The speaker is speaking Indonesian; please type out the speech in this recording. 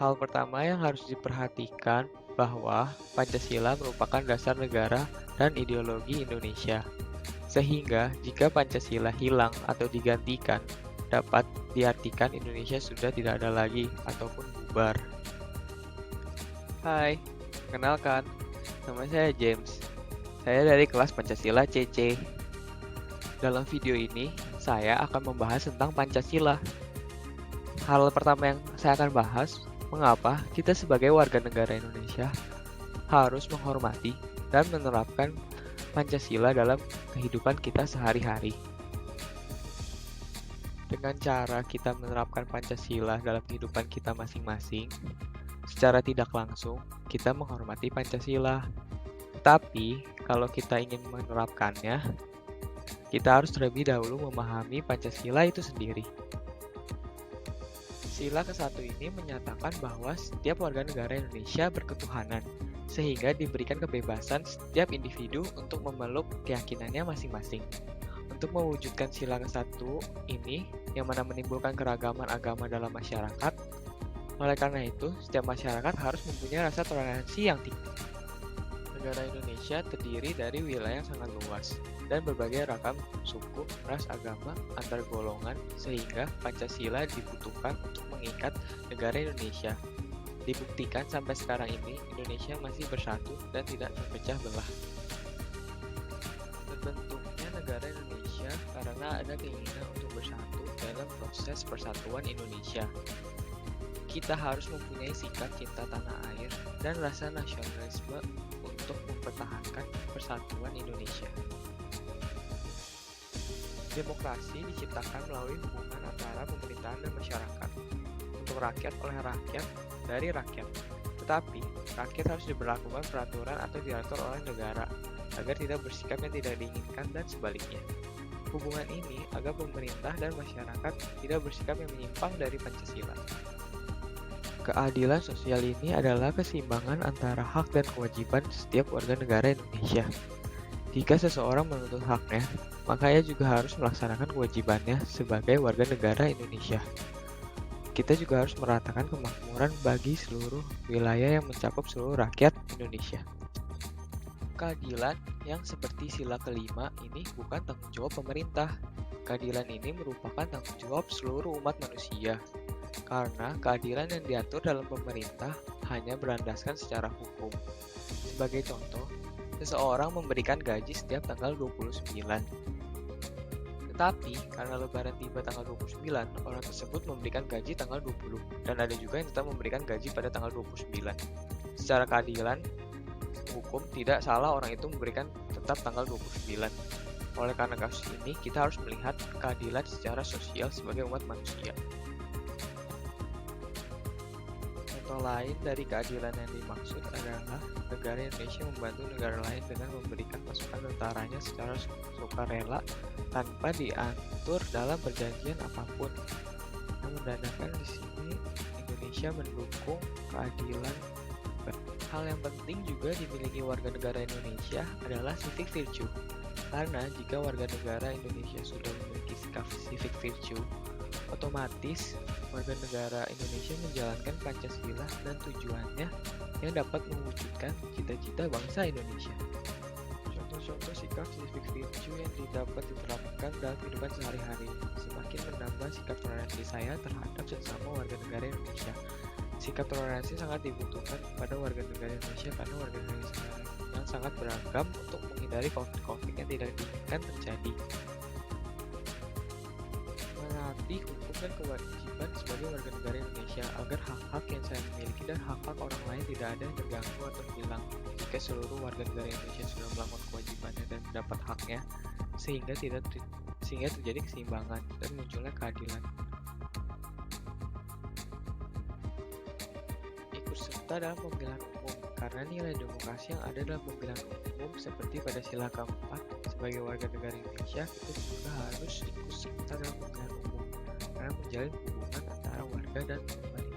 Hal pertama yang harus diperhatikan bahwa Pancasila merupakan dasar negara dan ideologi Indonesia. Sehingga jika Pancasila hilang atau digantikan, dapat diartikan Indonesia sudah tidak ada lagi ataupun bubar. Hai, kenalkan, nama saya James. Saya dari kelas Pancasila CC. Dalam video ini, saya akan membahas tentang Pancasila. Hal pertama yang saya akan bahas, mengapa kita sebagai warga negara Indonesia harus menghormati dan menerapkan Pancasila dalam kehidupan kita sehari-hari. Dengan cara kita menerapkan Pancasila dalam kehidupan kita masing-masing, secara tidak langsung kita menghormati Pancasila. Tapi, kalau kita ingin menerapkannya, kita harus terlebih dahulu memahami Pancasila itu sendiri. Sila ke-1 ini menyatakan bahwa setiap warga negara Indonesia berketuhanan, sehingga diberikan kebebasan setiap individu untuk memeluk keyakinannya masing-masing. Untuk mewujudkan sila ke-1 ini, yang mana menimbulkan keragaman agama dalam masyarakat, oleh karena itu, setiap masyarakat harus mempunyai rasa toleransi yang tinggi. Negara Indonesia terdiri dari wilayah yang sangat luas dan berbagai ragam suku, ras, agama, antar golongan, sehingga Pancasila dibutuhkan untuk mengikat negara Indonesia. Dibuktikan sampai sekarang ini, Indonesia masih bersatu dan tidak terpecah belah. Terbentuknya negara Indonesia karena ada keinginan untuk bersatu dalam proses persatuan Indonesia. Kita harus mempunyai sikap cinta tanah air dan rasa nasionalisme untuk mempertahankan persatuan Indonesia. Demokrasi diciptakan melalui hubungan antara pemerintahan dan masyarakat, untuk rakyat oleh rakyat, dari rakyat. Tetapi, rakyat harus diberlakukan peraturan atau diatur oleh negara, agar tidak bersikap yang tidak diinginkan dan sebaliknya. Hubungan ini agar pemerintah dan masyarakat tidak bersikap yang menyimpang dari Pancasila. Keadilan sosial ini adalah keseimbangan antara hak dan kewajiban setiap warga negara Indonesia. Jika seseorang menuntut haknya, maka ia juga harus melaksanakan kewajibannya sebagai warga negara Indonesia. Kita juga harus meratakan kemakmuran bagi seluruh wilayah yang mencakup seluruh rakyat Indonesia. Keadilan yang seperti sila kelima ini bukan tanggung jawab pemerintah. Keadilan ini merupakan tanggung jawab seluruh umat manusia. Karena keadilan yang diatur dalam pemerintah hanya berlandaskan secara hukum. Sebagai contoh, seseorang memberikan gaji setiap tanggal 29. Tetapi, karena lebaran tiba tanggal 29, orang tersebut memberikan gaji tanggal 20, dan ada juga yang tetap memberikan gaji pada tanggal 29. Secara keadilan, hukum tidak salah orang itu memberikan tetap tanggal 29. Oleh karena kasus ini, kita harus melihat keadilan secara sosial sebagai umat manusia. Contoh lain dari keadilan yang dimaksud adalah negara Indonesia membantu negara lain dengan memberikan pasukan tentaranya secara sukarela tanpa diatur dalam perjanjian apapun. Yang menandakan di sini Indonesia mendukung keadilan. Hal yang penting juga dimiliki warga negara Indonesia adalah civic virtue. Karena jika warga negara Indonesia sudah memiliki sikap civic virtue, otomatis warga negara Indonesia menjalankan Pancasila dan tujuannya yang dapat mewujudkan cita-cita bangsa Indonesia. Contoh-contoh sikap civic virtue yang dapat diterapkan dalam kehidupan sehari-hari semakin menambah sikap toleransi saya terhadap sesama warga negara Indonesia. Sikap toleransi sangat dibutuhkan pada warga negara Indonesia karena warga negara Indonesia yang sangat beragam untuk menghindari konflik-konflik yang tidak diinginkan terjadi. Menaati hukum dan kewajiban sebagai warga negara Indonesia agar hak-hak yang saya miliki dan hak-hak orang lain tidak ada yang terganggu atau hilang. Jika seluruh warga negara Indonesia sudah melakukan kewajibannya dan mendapat haknya, sehingga terjadi keseimbangan dan munculnya keadilan. Ikut serta dalam pemilihan umum, karena nilai demokrasi yang ada dalam pemilihan umum seperti pada sila keempat, sebagai warga negara Indonesia kita juga harus ikut serta dalam pemilihan umum karena menjalin hubungan antara warga dan pemerintah.